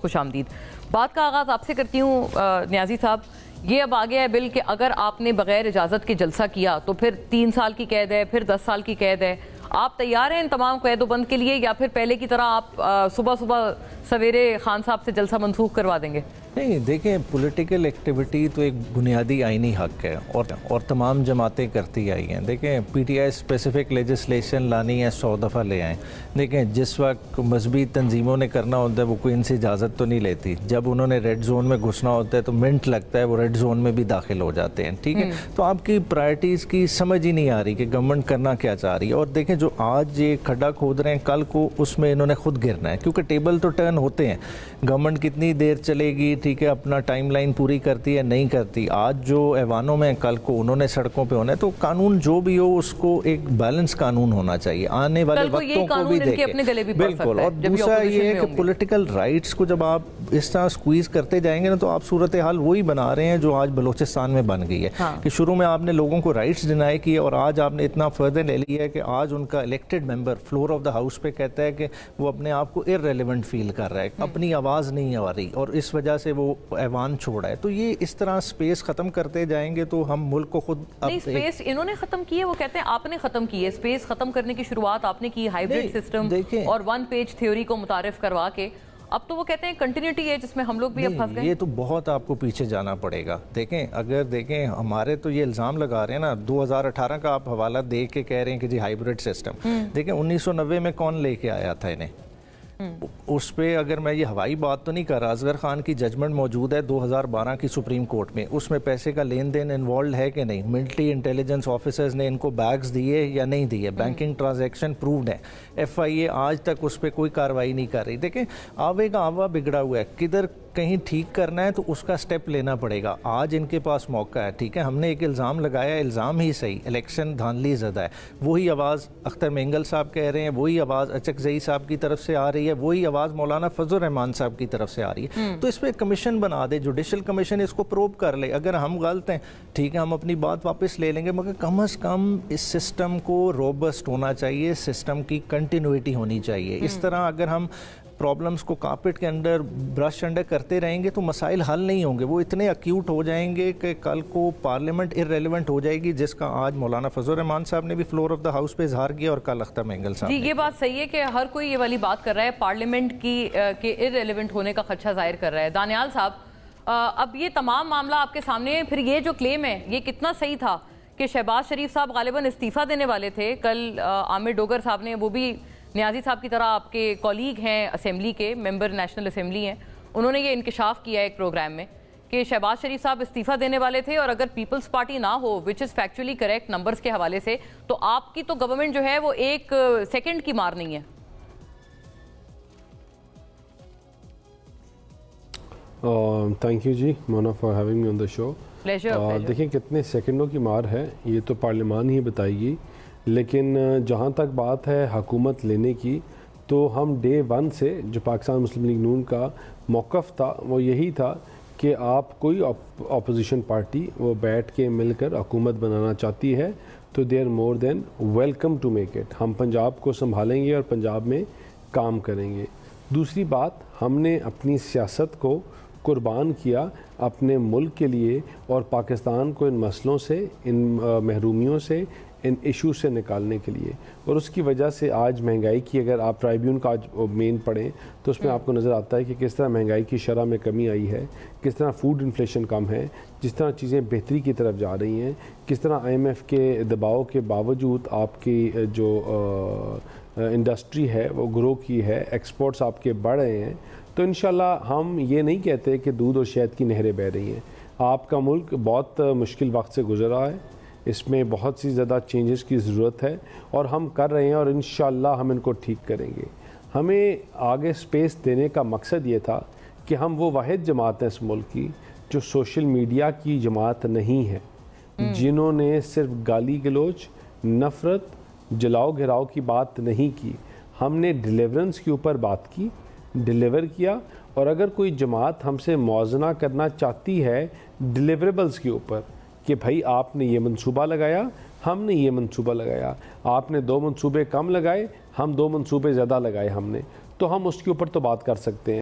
खुशामदीद। बात का आगाज़ आपसे करती हूँ न्याजी साहब, ये अब आ गया है बिल कि अगर आपने बगैर इजाज़त के जलसा किया तो फिर 3 साल की कैद है, फिर 10 साल की कैद है। आप तैयार हैं इन तमाम कैदोबंद के लिए, या फिर पहले की तरह आप सुबह सुबह सवेरे खान साहब से जलसा मनसूख करवा देंगे? नहीं, देखें, पॉलिटिकल एक्टिविटी तो एक बुनियादी आईनी हक है और तमाम जमातें करती आई हैं। देखें, पीटीआई स्पेसिफिक लेजिस्लेशन लानी है 100 दफ़ा ले आएँ। देखें, जिस वक्त मजहबी तंजीमों ने करना होता है वो कोई इनसे इजाज़त तो नहीं लेती। जब उन्होंने रेड जोन में घुसना होता है तो मिनट लगता है, वो रेड जोन में भी दाखिल हो जाते हैं। ठीक है, तो आपकी प्रायोरिटीज़ की समझ ही नहीं आ रही कि गवर्नमेंट करना क्या चाह रही है। और देखें, जो आज ये खड्डा खोद रहे हैं, कल को उसमें इन्होंने खुद गिरना है, क्योंकि टेबल तो टर्न होते हैं। गवर्नमेंट कितनी देर चलेगी, ठीक है, अपना टाइमलाइन पूरी करती है, नहीं करती। आज जो ऐवानों में, कल को उन्होंने सड़कों पे होना है। तो कानून जो भी हो उसको एक बैलेंस कानून होना चाहिए, आने वाले वक्तों को भी देखें। बिल्कुल। और दूसरा ये है कि पॉलिटिकल राइट्स को जब आप इस तरह स्क्वीज करते जाएंगे ना, तो आप सूरत हाल वही बना रहे हैं जो आज बलोचिस्तान में बन गई है। हाँ। कि शुरू में आपने लोगों को राइट्स डिनाई किए और आज आपने इतना फर्दर ले लिया है कि आज उनका elected member floor of the house पे कहता है कि वो अपने आप को इररेलेवेंट फील कर रहा है, अपनी आवाज़ नहीं आ रही, और इस वजह से वो ऐवान छोड़ा है। तो ये इस तरह स्पेस खत्म करते जाएंगे तो हम मुल्क को खुद नहीं, स्पेस इन्होंने खत्म की है, वो कहते हैं आपने खत्म की है। स्पेस खत्म करने की शुरुआत आपने की हाइब्रिड सिस्टम और 1 पेज थ्योरी को मुतारिफ करवा के। अब तो वो कहते हैं कंटिन्यूटी है, जिसमें हम लोग भी अब फंस गए। ये तो बहुत आपको पीछे जाना पड़ेगा। देखें, अगर देखें, हमारे तो ये इल्ज़ाम लगा रहे हैं ना, 2018 का आप हवाला दे के कह रहे हैं कि जी हाइब्रिड सिस्टम। देखें, 1990 में कौन लेके आया था इन्हें? उस पर अगर मैं ये हवाई बात तो नहीं कर रहा, असगर खान की जजमेंट मौजूद है 2012 की सुप्रीम कोर्ट में। उसमें पैसे का लेन देन इन्वॉल्व है कि नहीं, मिलिट्री इंटेलिजेंस ऑफिसर्स ने इनको बैग्स दिए या नहीं दिए, बैंकिंग ट्रांजैक्शन प्रूव्ड है। FIA आज तक उस पर कोई कार्रवाई नहीं कर रही। देखें, आवे का आवा बिगड़ा हुआ है, किधर कहीं ठीक करना है तो उसका स्टेप लेना पड़ेगा। आज इनके पास मौका है। ठीक है, हमने एक इल्ज़ाम लगाया, इल्ज़ाम ही सही, इलेक्शन धांधली ज़्यादा है। वही आवाज़ अख्तर मेंगल साहब कह रहे हैं, वही आवाज़ अचकजई साहब की तरफ से आ रही है, वही आवाज़ मौलाना फजल रहमान साहब की तरफ से आ रही है। तो इस पर कमीशन बना दे, जुडिशल कमीशन इसको प्रोब कर ले। अगर हम गलत हैं, ठीक है, हम अपनी बात वापस ले लेंगे, मगर कम अज़ कम इस सिस्टम को रोबस्ट होना चाहिए, सिस्टम की कंटिन्यूटी होनी चाहिए। इस तरह अगर हम प्रॉब्लम्स को कारपेट के अंडर, ब्रश अंडर करते रहेंगे तो मसाइल हल नहीं होंगे। वो इतने अक्यूट हो जाएंगे कि कल को पार्लियामेंट इररेलेवेंट हो जाएगी, जिसका आज मौलाना फजल रहमान साहब ने भी फ्लोर ऑफ द हाउस पे इजहार किया और कल अख्तर मेंगल साहब जी। ये बात सही है कि हर कोई ये वाली बात कर रहा है, पार्लियामेंट की के इररेलेवेंट होने का खदशा जाहिर कर रहा है। दानियाल साहब, अब ये तमाम मामला आपके सामने है, फिर ये जो क्लेम है ये कितना सही था कि शहबाज शरीफ साहब गालिबन इस्तीफ़ा देने वाले थे? कल आमिर डोगर साहब ने, वो भी न्याजी साहब की तरह आपके कॉलीग हैं, असेंबली के मेंबर, नेशनल असेंबली हैं, उन्होंने ये इंकशाफ किया एक प्रोग्राम में कि शहबाज शरीफ साहब इस्तीफ़ा देने वाले थे, और अगर पीपल्स पार्टी ना हो, which is factually correct numbers के हवाले से, तो आपकी तो गवर्नमेंट जो है वो 1 सेकंड की मार नहीं है। Thank you ji Mona for having me on the show. देखिए, कितने सेकंडों की मार है ये तो पार्लियामान ही बताएगी, लेकिन जहाँ तक बात है हुकूमत लेने की, तो हम डे 1 से जो पाकिस्तान मुस्लिम लीग नून का मौक़िफ़ था वो यही था कि आप कोई अपोजिशन पार्टी वो बैठ के मिलकर हुकूमत बनाना चाहती है तो they are more than welcome to make it. हम पंजाब को संभालेंगे और पंजाब में काम करेंगे। दूसरी बात, हमने अपनी सियासत को कुर्बान किया अपने मुल्क के लिए और पाकिस्तान को इन मसलों से, इन महरूमियों से, इन इशू से निकालने के लिए। और उसकी वजह से आज महंगाई की, अगर आप ट्राइब्यून का आज मेन पढ़ें तो उसमें आपको नज़र आता है कि किस तरह महंगाई की शरह में कमी आई है, किस तरह फूड इन्फ्लेशन कम है, जिस तरह चीज़ें बेहतरी की तरफ जा रही हैं, किस तरह IMF के दबाव के बावजूद आपकी जो इंडस्ट्री है वो ग्रो की है, एक्सपोर्ट्स आपके बढ़ रहे हैं। तो इंशाल्लाह हम ये नहीं कहते कि दूध और शहद की नहरें बह रही हैं। आपका मुल्क बहुत मुश्किल वक्त से गुजर रहा है, इसमें बहुत सी ज़्यादा चेंजेस की ज़रूरत है और हम कर रहे हैं और इंशाल्लाह हम इनको ठीक करेंगे। हमें आगे स्पेस देने का मकसद ये था कि हम वो वाहिद जमात है इस मुल्क की जो सोशल मीडिया की जमात नहीं है, जिन्होंने सिर्फ गाली गलोच, नफ़रत, जलाओ घिराव की बात नहीं की। हमने डिलीवरेंस के ऊपर बात की, डिलीवर किया। और अगर कोई जमात हमसे मौज़ना करना चाहती है डिलीवरेबल्स के ऊपर कि भाई आपने ये मंसूबा लगाया, हमने ये मंसूबा लगाया, आपने 2 मंसूबे कम लगाए, हम 2 मंसूबे ज़्यादा लगाए हमने, तो हम उसके ऊपर तो बात कर सकते हैं।